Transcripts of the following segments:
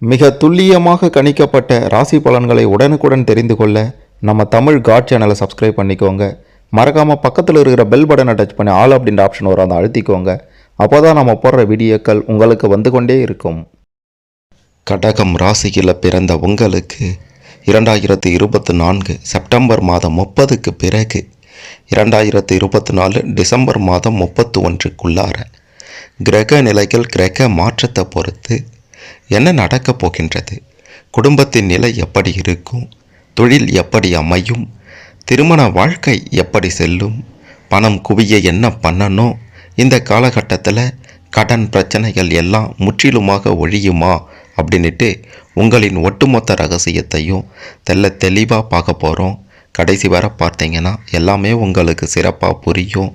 மிக துல்லியமாக கணிக்கப்பட்ட ராசி பலன்களை உடனுக்குடன் தெரிந்து கொள்ள நம்ம தமிழ் காட் சேனலை சப்ஸ்கிரைப் பண்ணிக்கோங்க. மறக்காமல் பக்கத்தில் இருக்கிற பெல் பட்டனை டச் பண்ணி ஆல் அப்படின்ற ஆப்ஷன் வரும், அதை அழுத்திக்கோங்க. அப்போ தான் நம்ம போடுற வீடியோக்கள் உங்களுக்கு வந்து கொண்டே இருக்கும். கடகம் ராசியில் பிறந்த உங்களுக்கு 2024 செப்டம்பர் மாதம் 30க்கு பிறகு 2024 டிசம்பர் மாதம் 31க்குள்ளார கிரக நிலைகள் கிரக மாற்றத்தை பொறுத்து என்ன நடக்கப் போகின்றது, குடும்பத்தின் நிலை எப்படி இருக்கும், தொழில் எப்படி அமையும், திருமண வாழ்க்கை எப்படி செல்லும், பணம் குவிய என்ன பண்ணணும், இந்த காலகட்டத்தில் கடன் பிரச்சனைகள் எல்லாம் முற்றிலுமாக ஒழியுமா அப்படின்ட்டு உங்களின் ஒட்டுமொத்த ரகசியத்தையும் தெளிவாக பார்க்க போகிறோம். கடைசி வர பார்த்தீங்கன்னா எல்லாமே உங்களுக்கு சிறப்பாக புரியும்.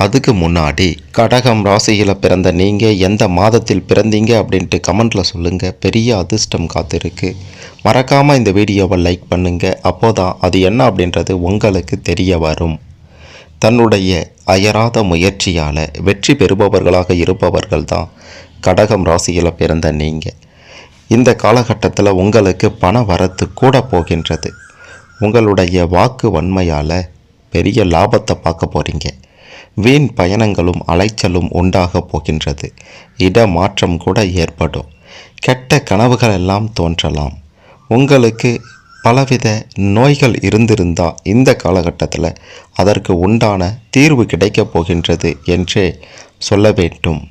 அதுக்கு முன்னாடி கடகம் ராசியில் பிறந்த நீங்கள் எந்த மாதத்தில் பிறந்தீங்க அப்படின்ட்டு கமெண்ட்டில் சொல்லுங்கள். பெரிய அதிர்ஷ்டம் காத்திருக்கு. மறக்காமல் இந்த வீடியோவை லைக் பண்ணுங்கள். அப்போதான் அது என்ன அப்படின்றது உங்களுக்கு தெரிய வரும். தன்னுடைய அயராத முயற்சியால் வெற்றி பெறுபவர்களாக இருப்பவர்கள் தான் கடகம் ராசியில் பிறந்த நீங்கள். இந்த காலகட்டத்தில் உங்களுக்கு பண வரத்து கூட போகின்றது. உங்களுடைய வாக்கு வன்மையால் பெரிய லாபத்தை பார்க்க போகிறீங்க. வீண் பயணங்களும் அலைச்சலும் உண்டாக போகின்றது. இடமாற்றம் கூட ஏற்படும். கெட்ட கனவுகள் எல்லாம் தோன்றலாம். உங்களுக்கு பலவித நோய்கள் இருந்திருந்தால் இந்த காலகட்டத்தில் அதற்கு உண்டான தீர்வு கிடைக்கப் போகின்றது என்றே சொல்ல வேண்டும்.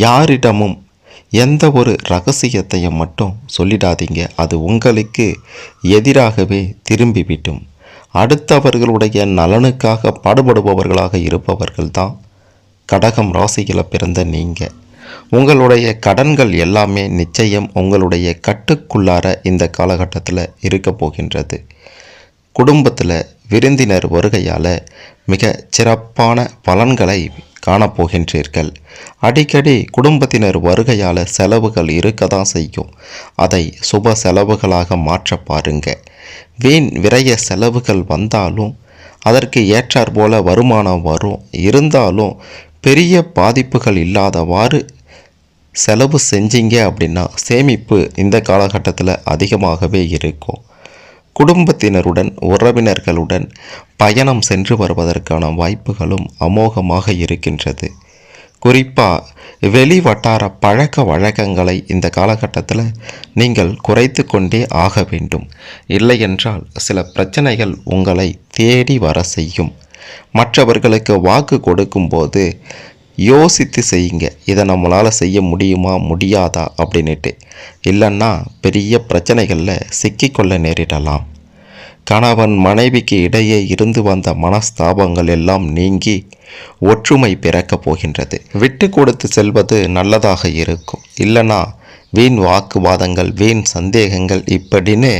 யாரிடமும் எந்த ஒரு ரகசியத்தையும் மட்டும் சொல்லிடாதீங்க. அது உங்களுக்கு எதிராகவே திரும்பிவிடும். அடுத்தவர்களுடைய நலனுக்காக பாடுபடுபவர்களாக இருப்பவர்கள் தான் கடகம் ராசியில் பிறந்த நீங்கள். உங்களுடைய கடன்கள் எல்லாமே நிச்சயம் உங்களுடைய கட்டுக்குள்ளார இந்த காலகட்டத்தில் இருக்க போகின்றது. குடும்பத்தில் விருந்தினர் வருகையால் மிக சிறப்பான பலன்களை காணப்போகின்றீர்கள். அடிக்கடி குடும்பத்தினர் வருகையால் செலவுகள் இருக்க தான் செய்யும். அதை சுப செலவுகளாக மாற்ற பாருங்க. வீண் விரய செலவுகள் வந்தாலும் அதற்கு ஏற்றாற் போல வருமானம் வரும். இருந்தாலும் பெரிய பாதிப்புகள் இல்லாதவாறு செலவு செஞ்சீங்க அப்படின்னா சேமிப்பு இந்த காலகட்டத்தில் அதிகமாகவே இருக்கும். குடும்பத்தினருடன் உறவினர்களுடன் பயணம் சென்று வருவதற்கான வாய்ப்புகளும் அமோகமாக இருக்கின்றது. குறிப்பாக வெளி வட்டார பழக்க வழக்கங்களை இந்த காலகட்டத்தில் நீங்கள் குறைத்து கொண்டே ஆக வேண்டும். இல்லையென்றால் சில பிரச்சனைகள் உங்களை தேடி வர செய்யும். மற்றவர்களுக்கு வாக்கு கொடுக்கும்போது யோசித்து செய்யுங்க. இதை நம்மளால் செய்ய முடியுமா முடியாதா அப்படின்ட்டு. இல்லைன்னா பெரிய பிரச்சனைகளில் சிக்கிக்கொள்ள நேரிடலாம். கணவன் மனைவிக்கு இடையே இருந்து வந்த மனஸ்தாபங்கள் எல்லாம் நீங்கி ஒற்றுமை பிறக்கப் போகின்றது. விட்டு கொடுத்து செல்வது நல்லதாக இருக்கும். இல்லைனா வீண் வாக்குவாதங்கள், வீண் சந்தேகங்கள் இப்படின்னு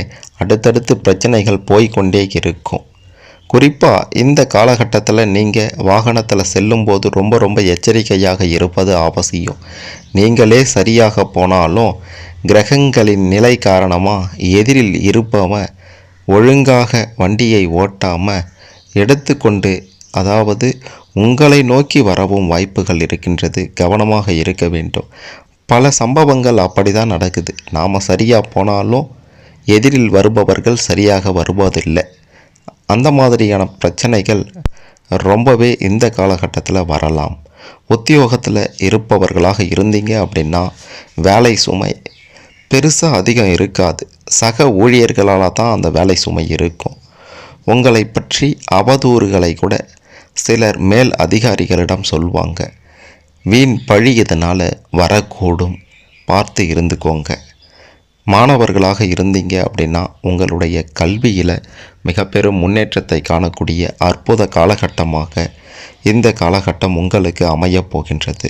அடுத்தடுத்து பிரச்சனைகள் போய்கொண்டே இருக்கும். குறிப்பாக இந்த காலகட்டத்தில் நீங்கள் வாகனத்தில் செல்லும்போது ரொம்ப எச்சரிக்கையாக இருப்பது அவசியம். நீங்களே சரியாக போனாலும் கிரகங்களின் நிலை காரணமாக எதிரில் இருப்பவன் ஒழுங்காக வண்டியை ஓட்டாமல் எடுத்துக்கொண்டு, அதாவது உங்களை நோக்கி வரவும் வாய்ப்புகள் இருக்கின்றது. கவனமாக இருக்க வேண்டும். பல சம்பவங்கள் அப்படி தான் நடக்குது. நாம் சரியாக போனாலும் எதிரில் வருபவர்கள் சரியாக வருவதில்லை. அந்த மாதிரியான பிரச்சனைகள் ரொம்பவே இந்த காலகட்டத்தில் வரலாம். உத்தியோகத்தில் இருப்பவர்களாக இருந்தீங்க அப்படின்னா வேலை சுமை பெருசாக அதிகம் இருக்காது. சக ஊழியர்களால் தான் அந்த வேலை சுமை இருக்கும். உங்களை பற்றி அவதூறுகளை கூட சிலர் மேல் அதிகாரிகளிடம் சொல்வாங்க. வீண் பழி இதனால் வரக்கூடும். பார்த்து இருந்துக்கோங்க. மாணவர்களாக இருந்தீங்க அப்படின்னா உங்களுடைய கல்வியில் மிக பெரும் முன்னேற்றத்தை காணக்கூடிய அற்புத காலகட்டமாக இந்த காலகட்டம் உங்களுக்கு அமையப் போகின்றது.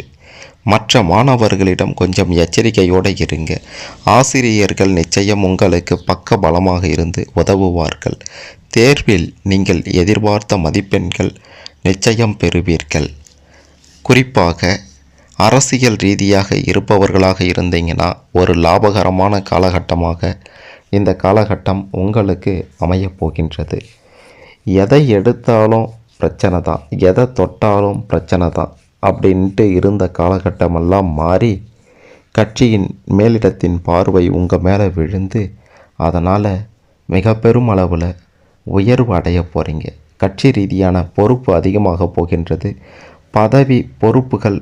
மற்ற மாணவர்களிடம் கொஞ்சம் எச்சரிக்கையோடு இருங்க. ஆசிரியர்கள் நிச்சயம் உங்களுக்கு பக்க பலமாக இருந்து உதவுவார்கள். தேர்வில் நீங்கள் எதிர்பார்த்த மதிப்பெண்கள் நிச்சயம் பெறுவீர்கள். குறிப்பாக அரசியல் ரீதியாக இருப்பவர்களாக இருந்தீங்கன்னா ஒரு லாபகரமான காலகட்டமாக இந்த காலகட்டம் உங்களுக்கு அமையப் போகின்றது. எதை எடுத்தாலும் பிரச்சனை தான், எதை தொட்டாலும் பிரச்சனை தான் அப்படின்ட்டு இருந்த காலகட்டமெல்லாம் மாறி கட்சியின் மேலிடத்தின் பார்வை உங்கள் மேலே விழுந்து அதனால் மிக பெரும் அளவில் உயர்வு அடைய போகிறீங்க. கட்சி ரீதியான பொறுப்பு அதிகமாக போகின்றது. பதவி பொறுப்புகள்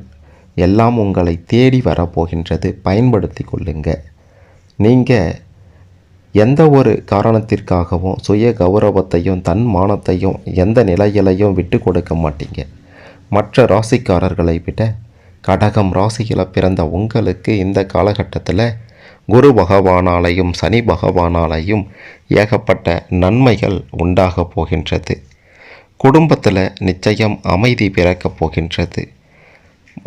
எல்லாம் உங்களை தேடி வரப்போகின்றது. பயன்படுத்தி கொள்ளுங்க. நீங்கள் எந்த ஒரு காரணத்திற்காகவும் சுய கௌரவத்தையும் தன்மானத்தையும் எந்த நிலையிலையும் விட்டு கொடுக்க மாட்டீங்க. மற்ற ராசிக்காரர்களை விட கடகம் ராசியில் பிறந்த உங்களுக்கு இந்த காலகட்டத்தில் குரு பகவானாலையும் சனி பகவானாலையும் ஏகப்பட்ட நன்மைகள் உண்டாக போகின்றது. குடும்பத்தில் நிச்சயம் அமைதி பிறக்கப் போகின்றது.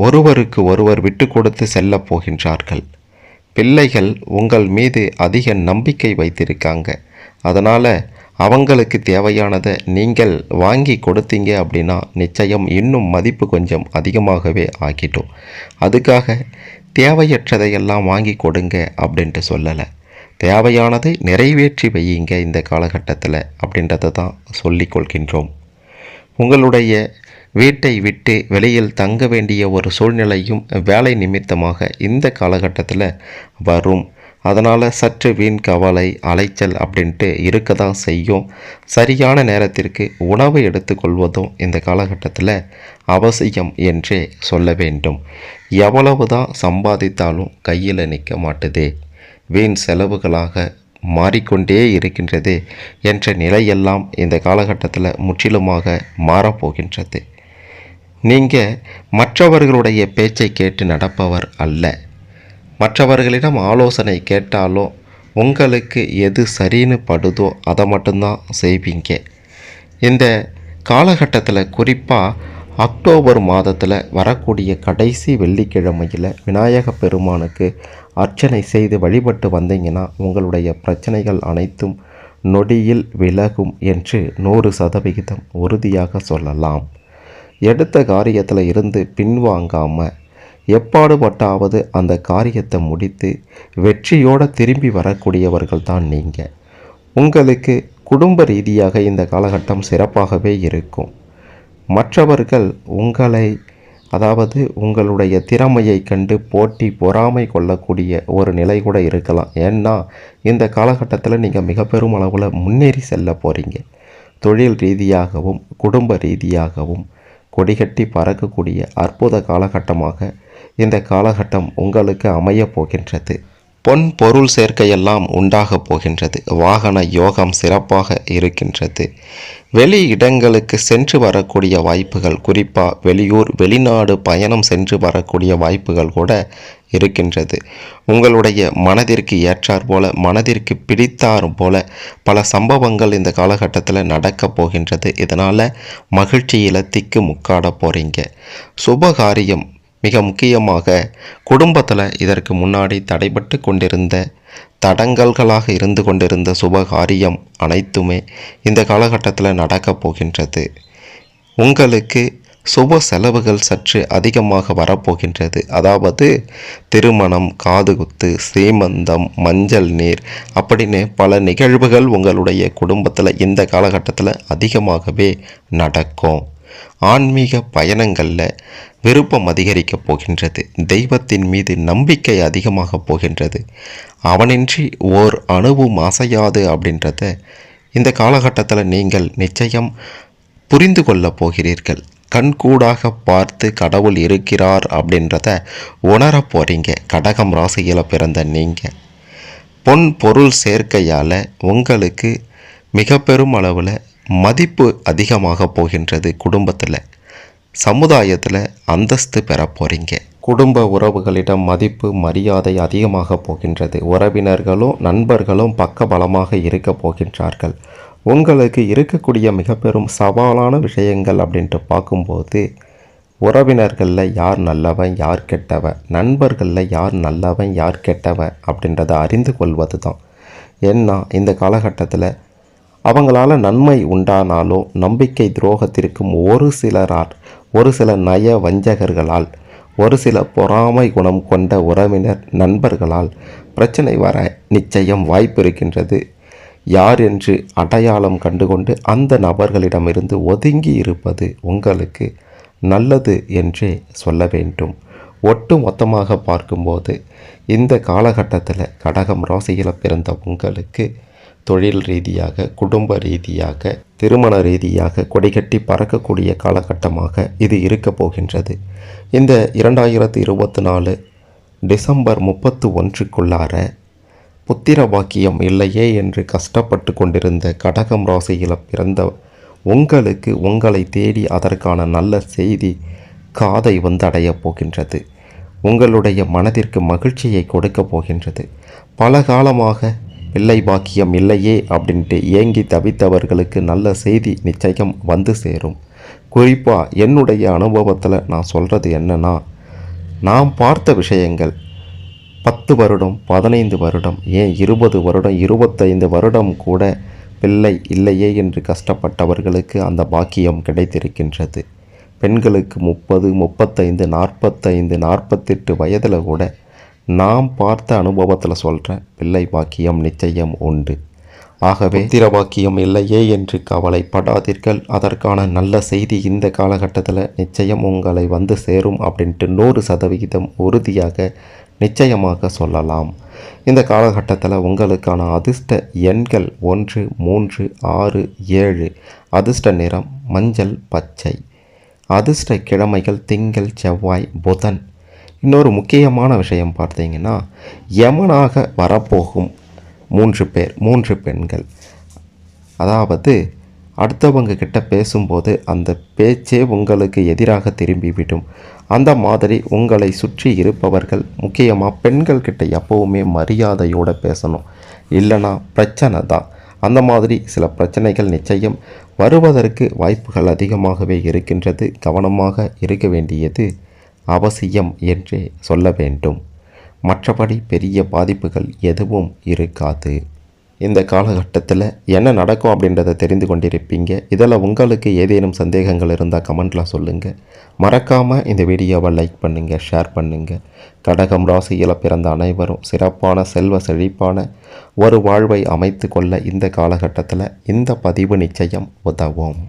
ஒருவருக்கு ஒருவர் விட்டு கொடுத்து செல்ல போகின்றார்கள். பிள்ளைகள் உங்கள் மீது அதிக நம்பிக்கை வைத்திருக்காங்க. அதனால் அவங்களுக்கு தேவையானதை நீங்கள் வாங்கி கொடுத்தீங்க அப்படின்னா நிச்சயம் இன்னும் மதிப்பு கொஞ்சம் அதிகமாகவே ஆகிட்டோம். அதுக்காக தேவையற்றதையெல்லாம் வாங்கி கொடுங்க அப்படின்ட்டு சொல்லலை. தேவையானதை நிறைவேற்றி வையுங்க இந்த காலகட்டத்தில் அப்படின்றத தான் சொல்லிக் கொள்கின்றோம். உங்களுடைய வீட்டை விட்டு வெளியில் தங்க வேண்டிய ஒரு சூழ்நிலையும் வேலை நிமித்தமாக இந்த காலகட்டத்தில் வரும். அதனால் சற்று வீண் கவலை அலைச்சல் அப்படின்ட்டு இருக்க தான் செய்யும். சரியான நேரத்திற்கு உணவு எடுத்துக்கொள்வதும் இந்த காலகட்டத்தில் அவசியம் என்றே சொல்ல வேண்டும். எவ்வளவு தான் சம்பாதித்தாலும் கையில் நிற்க மாட்டுதே, வீண் செலவுகளாக மாறிக்கொண்டே இருக்கின்றது என்ற நிலையெல்லாம் இந்த காலகட்டத்தில் முற்றிலுமாக மாறப்போகின்றது. நீங்கள் மற்றவர்களுடைய பேச்சை கேட்டு நடப்பவர் அல்ல. மற்றவர்களிடம் ஆலோசனை கேட்டாலும் உங்களுக்கு எது சரின்னு படுதோ அதை மட்டும்தான் செய்வீங்க. இந்த காலகட்டத்தில் குறிப்பாக அக்டோபர் மாதத்தில் வரக்கூடிய கடைசி வெள்ளிக்கிழமையில் விநாயக பெருமானுக்கு அர்ச்சனை செய்து வழிபட்டு வந்தீங்கன்னா உங்களுடைய பிரச்சனைகள் அனைத்தும் நொடியில் விலகும் என்று 100% உறுதியாக சொல்லலாம். எடுத்த காரியத்தில் இருந்து பின்வாங்காமல் எப்பாடுபட்டாவது அந்த காரியத்தை முடித்து வெற்றியோடு திரும்பி வரக்கூடியவர்கள் தான் நீங்கள். உங்களுக்கு குடும்ப ரீதியாக இந்த காலகட்டம் சிறப்பாகவே இருக்கும். மற்றவர்கள் உங்களை உங்களுடைய திறமையை கண்டு போட்டி பொறாமை கொள்ளக்கூடிய ஒரு நிலை கூட இருக்கலாம். ஏன்னா இந்த காலகட்டத்தில் நீங்கள் மிக பெரும் அளவில் முன்னேறி செல்ல போகிறீங்க. தொழில் ரீதியாகவும் குடும்ப ரீதியாகவும் கொடிகட்டி பறக்கக்கூடிய அற்புத காலகட்டமாக இந்த காலகட்டம் உங்களுக்கு அமையப் போகின்றது. பொன் பொருள் சேர்க்கையெல்லாம் உண்டாகப் போகின்றது. வாகன யோகம் சிறப்பாக இருக்கின்றது. வெளி இடங்களுக்கு சென்று வரக்கூடிய வாய்ப்புகள், குறிப்பாக வெளியூர் வெளிநாடு பயணம் சென்று வரக்கூடிய வாய்ப்புகள் கூட இருக்கின்றது. உங்களுடைய மனதிற்கு ஏற்றார் போல மனதிற்கு பிடித்தார் போல பல சம்பவங்கள் இந்த காலகட்டத்தில் நடக்கப் போகின்றது. இதனால் மகிழ்ச்சியில் திக்கு முக்காட போகிறீங்க. சுபகாரியம் மிக முக்கியமாக குடும்பத்தில் இதற்கு முன்னாடி தடைபட்டு கொண்டிருந்த தடங்கல்களாக இருந்து கொண்டிருந்த சுபகாரியம் அனைத்துமே இந்த காலகட்டத்தில் நடக்கப் போகின்றது. உங்களுக்கு சுப செலவுகள் சற்று அதிகமாக வரப்போகின்றது. அதாவது திருமணம், காதுகுத்து, சீமந்தம், மஞ்சள் நீர் அப்படின்னு பல நிகழ்வுகள் உங்களுடைய குடும்பத்தில் இந்த காலகட்டத்தில் அதிகமாகவே நடக்கும். ஆன்மீக பயணங்களில் விருப்பம் அதிகரிக்கப் போகின்றது. தெய்வத்தின் மீது நம்பிக்கை அதிகமாக போகின்றது. அவனின்றி ஓர் அணுவும் அசையாது அப்படின்றத இந்த காலகட்டத்தில் நீங்கள் நிச்சயம் புரிந்து கொள்ளப் போகிறீர்கள். கண்கூடாக பார்த்து கடவுள் இருக்கிறார் அப்படின்றத உணரப் போகிறீங்க. கடகம் ராசியில் பிறந்த நீங்கள் பொன் பொருள் சேர்க்கையால் உங்களுக்கு மிக பெரும் அளவில் மதிப்பு அதிகமாக போகின்றது. குடும்பத்தில் சமுதாயத்தில் அந்தஸ்து பெற போகிறீங்க. குடும்ப உறவுகளிடம் மதிப்பு மரியாதை அதிகமாக போகின்றது. உறவினர்களும் நண்பர்களும் பக்கபலமாக இருக்க போகின்றார்கள். உங்களுக்கு இருக்கக்கூடிய மிக பெரும் சவாலான விஷயங்கள் அப்படின்ட்டு பார்க்கும்போது உறவினர்களில் யார் நல்லவன் யார் கெட்டவன், நண்பர்களில் யார் நல்லவன் யார் கெட்டவன் அப்படின்றத அறிந்து கொள்வது தான். ஏன்னா இந்த காலகட்டத்தில் அவங்களால நன்மை உண்டானாலும் நம்பிக்கை துரோகத்திற்கும் ஒரு சில நய வஞ்சகர்களால் ஒரு சில பொறாமை குணம் கொண்ட உறவினர் நண்பர்களால் பிரச்சனை வர நிச்சயம் வாய்ப்பு இருக்கின்றது. யார் என்று அடையாளம் கண்டுகொண்டு அந்த நபர்களிடமிருந்து ஒதுங்கி இருப்பது உங்களுக்கு நல்லது என்றே சொல்ல வேண்டும். ஒட்டு மொத்தமாக பார்க்கும்போது இந்த காலகட்டத்தில் கடகம் ராசியில் பிறந்த உங்களுக்கு தொழில் ரீதியாக, குடும்ப ரீதியாக, திருமண ரீதியாக கொடிகட்டி பறக்கக்கூடிய காலகட்டமாக இது இருக்க போகின்றது. இந்த 2024 டிசம்பர் 31க்குள்ளார புத்திர பாக்கியம் இல்லையே என்று கஷ்டப்பட்டு கொண்டிருந்த கடகம் ராசியில் பிறந்த உங்களுக்கு உங்களை தேடி அதற்கான நல்ல செய்தி காதை வந்தடையப் போகின்றது. உங்களுடைய மனதிற்கு மகிழ்ச்சியை கொடுக்க போகின்றது. பல காலமாக பிள்ளை பாக்கியம் இல்லையே அப்படின்ட்டு ஏங்கி தவித்தவர்களுக்கு நல்ல செய்தி நிச்சயம் வந்து சேரும். குறிப்பாக என்னுடைய அனுபவத்தில் நான் சொல்கிறது என்னன்னா, நான் பார்த்த விஷயங்கள் 10 வருடம், 15 வருடம், ஏன் 20 வருடம், 25 வருடம் கூட பிள்ளை இல்லையே என்று கஷ்டப்பட்டவர்களுக்கு அந்த பாக்கியம் கிடைத்திருக்கின்றது. பெண்களுக்கு 30, 35, 45, 48 வயதில் கூட நாம் பார்த்த அனுபவத்தில் சொல்கிறேன், பிள்ளை பாக்கியம் நிச்சயம் உண்டு. ஆகவே புத்திர பாக்கியம் இல்லையே என்று கவலைப்படாதீர்கள். அதற்கான நல்ல செய்தி இந்த காலகட்டத்தில் நிச்சயம் உங்களை வந்து சேரும் அப்படின்ட்டு 100% உறுதியாக நிச்சயமாக சொல்லலாம். இந்த காலகட்டத்தில் உங்களுக்கான அதிர்ஷ்ட எண்கள் 1, 3, 6, 7. அதிர்ஷ்ட நிறம் மஞ்சள், பச்சை. அதிர்ஷ்ட கிழமைகள் திங்கள், செவ்வாய், புதன். இன்னொரு முக்கியமான விஷயம் பார்த்தீங்கன்னா, யமனாக வரப்போகும் 3 பேர், 3 பெண்கள். அதாவது அடுத்தவங்க கிட்ட பேசும்போது அந்த பேச்சே உங்களுக்கு எதிராக திரும்பிவிடும். அந்த மாதிரி உங்களை சுற்றி இருப்பவர்கள், முக்கியமாக பெண்கள் கிட்ட எப்போவுமே மரியாதையோடு பேசணும், இல்லைனா பிரச்சனை தான். அந்த மாதிரி சில பிரச்சனைகள் நிச்சயம் வருவதற்கு வாய்ப்புகள் அதிகமாகவே இருக்கின்றது. கவனமாக இருக்க வேண்டியது அவசியம் என்றே சொல்ல வேண்டும். மற்றபடி பெரிய பாதிப்புகள் எதுவும் இருக்காது. இந்த காலகட்டத்தில் என்ன நடக்கும் அப்படின்றத தெரிந்து கொண்டிருப்பீங்க. இதில் உங்களுக்கு ஏதேனும் சந்தேகங்கள் இருந்தால் கமெண்ட்டில் சொல்லுங்கள். மறக்காமல் இந்த வீடியோவை லைக் பண்ணுங்கள், ஷேர் பண்ணுங்கள். கடகம் ராசியில் பிறந்த அனைவரும் சிறப்பான செல்வ செழிப்பான ஒரு வாழ்வை அமைத்து கொள்ள இந்த காலகட்டத்தில் இந்த பதிவு நிச்சயம் உதவும்.